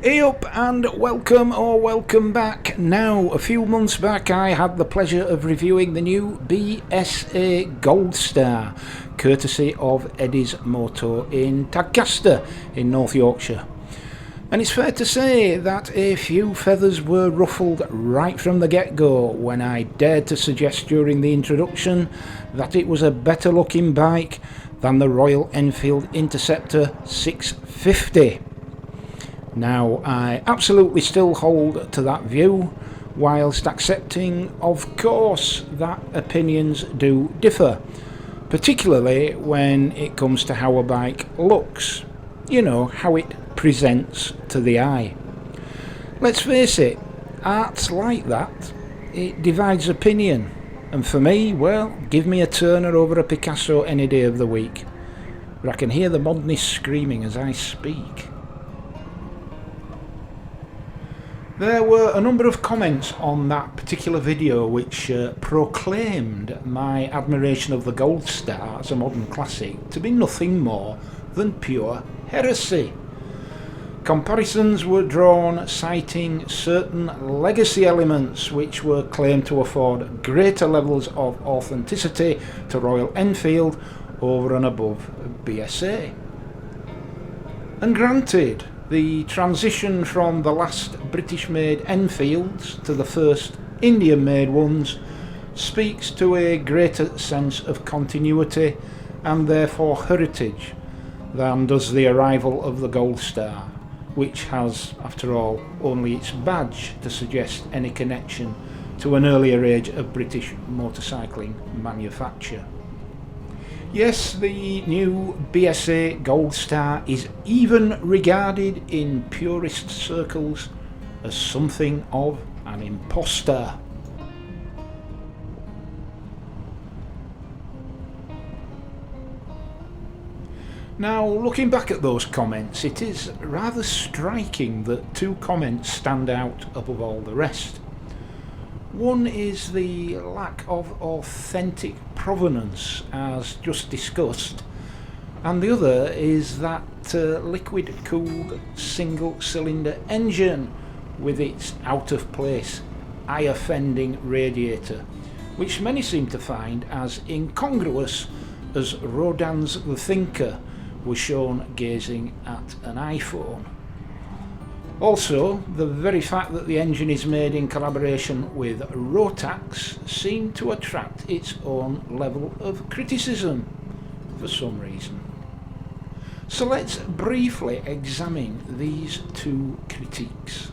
Hey up and welcome back. Now, a few months back I had the pleasure of reviewing the new BSA Goldstar, courtesy of Eddie's Moto in Tadcaster in North Yorkshire. And it's fair to say that a few feathers were ruffled right from the get-go when I dared to suggest during the introduction that it was a better looking bike than the Royal Enfield Interceptor 650. Now, I absolutely still hold to that view, whilst accepting, of course, that opinions do differ, particularly when it comes to how a bike looks, how it presents to the eye. Let's face it, art's like that, it divides opinion, and for me, well, give me a Turner over a Picasso any day of the week, but I can hear the modernists screaming as I speak. There were a number of comments on that particular video which proclaimed my admiration of the Goldstar as a modern classic to be nothing more than pure heresy. Comparisons were drawn citing certain legacy elements which were claimed to afford greater levels of authenticity to Royal Enfield over and above BSA. And granted, the transition from the last British-made Enfields to the first Indian-made ones speaks to a greater sense of continuity and therefore heritage than does the arrival of the Goldstar, which has, after all, only its badge to suggest any connection to an earlier age of British motorcycling manufacture. Yes, the new BSA Goldstar is even regarded in purist circles as something of an imposter. Now, looking back at those comments, it is rather striking that two comments stand out above all the rest. One is the lack of authentic provenance, as just discussed, and the other is that liquid-cooled single-cylinder engine with its out-of-place, eye-offending radiator, which many seem to find as incongruous as Rodin's The Thinker was shown gazing at an iPhone. Also, the very fact that the engine is made in collaboration with Rotax seemed to attract its own level of criticism for some reason. So let's briefly examine these two critiques.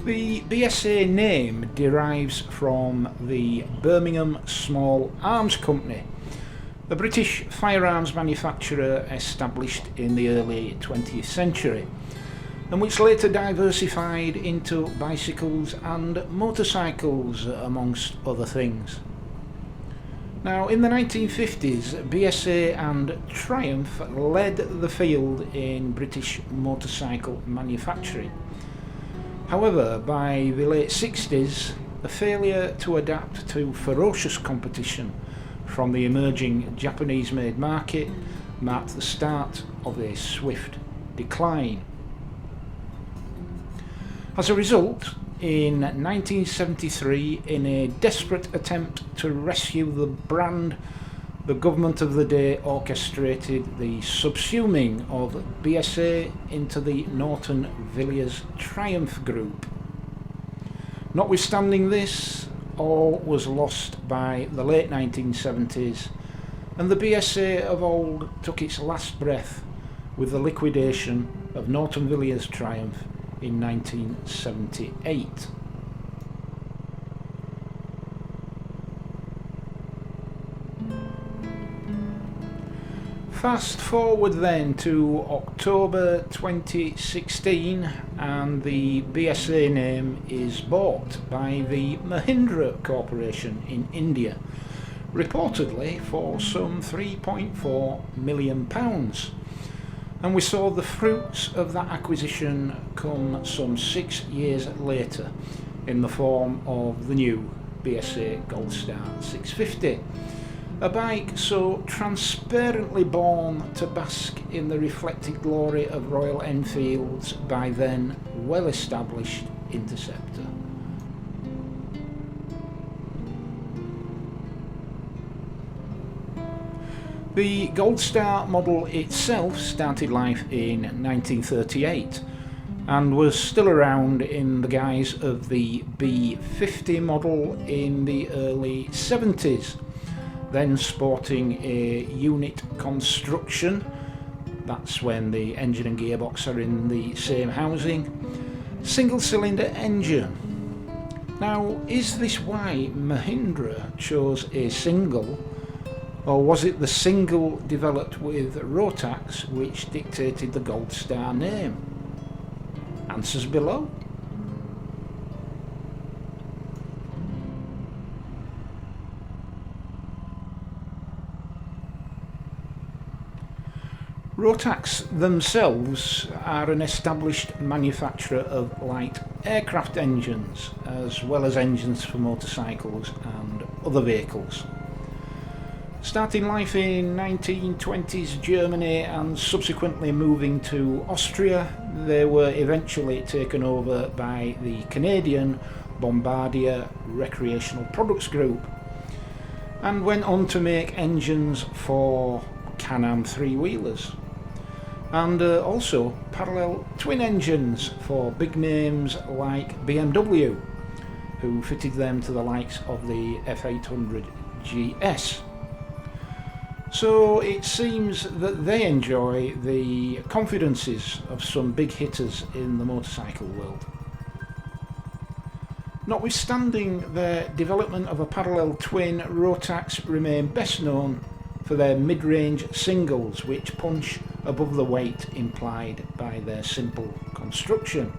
The BSA name derives from the Birmingham Small Arms Company, a British firearms manufacturer established in the early 20th century, and which later diversified into bicycles and motorcycles, amongst other things. Now, in the 1950s, BSA and Triumph led the field in British motorcycle manufacturing. However, by the late 60s, the failure to adapt to ferocious competition from the emerging Japanese-made market marked the start of a swift decline. As a result, in 1973, in a desperate attempt to rescue the brand, the government of the day orchestrated the subsuming of BSA into the Norton Villiers Triumph Group. Notwithstanding this, all was lost by the late 1970s, and the BSA of old took its last breath with the liquidation of Norton Villiers Triumph in 1978. Fast forward then to October 2016, and the BSA name is bought by the Mahindra Corporation in India, reportedly for some £3.4 million. And we saw the fruits of that acquisition come some 6 years later in the form of the new BSA Goldstar 650. A bike so transparently born to bask in the reflected glory of Royal Enfield's by then well-established Interceptor. The Goldstar model itself started life in 1938 and was still around in the guise of the B50 model in the early 70s, then sporting a unit construction. That's when the engine and gearbox are in the same housing. Single cylinder engine. Now, is this why Mahindra chose a single, or was it the single developed with Rotax which dictated the Goldstar name? Answers below. Rotax themselves are an established manufacturer of light aircraft engines, as well as engines for motorcycles and other vehicles. Starting life in 1920s Germany and subsequently moving to Austria, they were eventually taken over by the Canadian Bombardier Recreational Products Group and went on to make engines for Can-Am three-wheelers and also parallel twin engines for big names like BMW, who fitted them to the likes of the F800 GS. So it seems that they enjoy the confidences of some big hitters in the motorcycle world. Notwithstanding their development of a parallel twin, Rotax remain best known for their mid-range singles, which punch above the weight implied by their simple construction.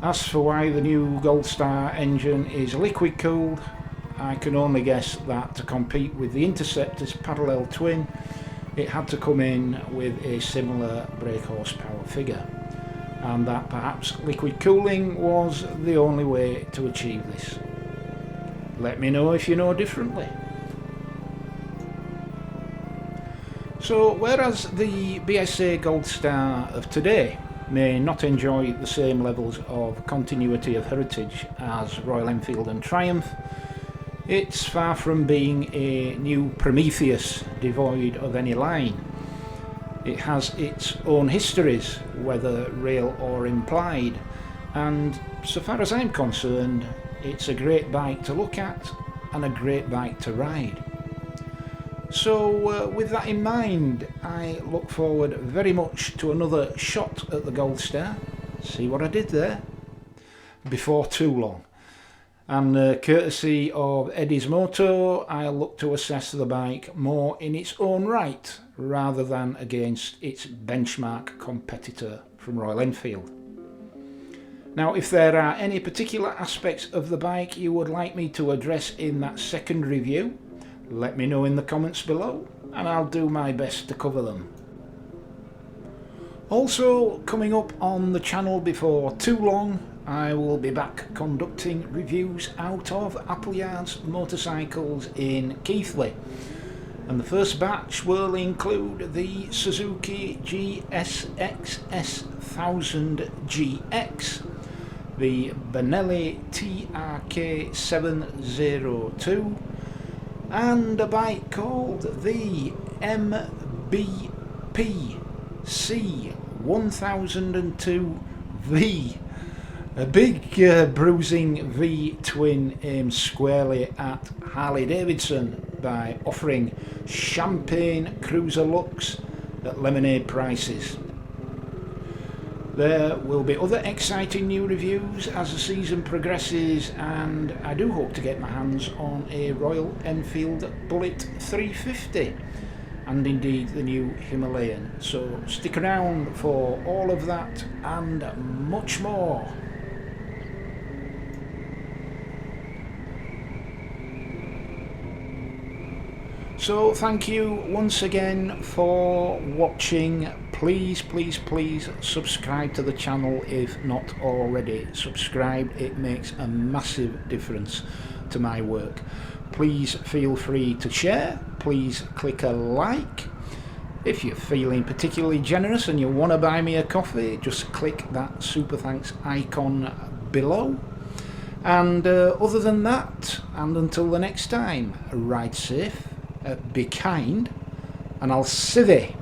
As for why the new Goldstar engine is liquid cooled, I can only guess that to compete with the Interceptor's parallel twin, it had to come in with a similar brake horsepower figure, and that perhaps liquid cooling was the only way to achieve this. Let me know if you know differently. So, whereas the BSA Goldstar of today may not enjoy the same levels of continuity of heritage as Royal Enfield and Triumph, it's far from being a new Prometheus devoid of any line. It has its own histories, whether real or implied, and so far as I'm concerned, it's a great bike to look at and a great bike to ride. So with that in mind, I look forward very much to another shot at the Goldstar. See what I did there? Before too long. And courtesy of Eddie's Moto, I'll look to assess the bike more in its own right, rather than against its benchmark competitor from Royal Enfield. Now, if there are any particular aspects of the bike you would like me to address in that second review, let me know in the comments below, and I'll do my best to cover them. Also, coming up on the channel before too long, I will be back conducting reviews out of Appleyard's motorcycles in Keighley, and the first batch will include the Suzuki GSX-S 1000 GX, the Benelli TRK 702, and a bike called the MBP C1002V. A big bruising V-twin aimed squarely at Harley Davidson by offering champagne cruiser looks at lemonade prices. There will be other exciting new reviews as the season progresses, and I do hope to get my hands on a Royal Enfield Bullet 350 and indeed the new Himalayan. So stick around for all of that and much more. So thank you once again for watching. Please subscribe to the channel if not already subscribed. It makes a massive difference to my work. Please feel free to share. Please click a like. If you're feeling particularly generous and you want to buy me a coffee, just click that super thanks icon below. And other than that, and until the next time, ride safe, be kind, and I'll see thee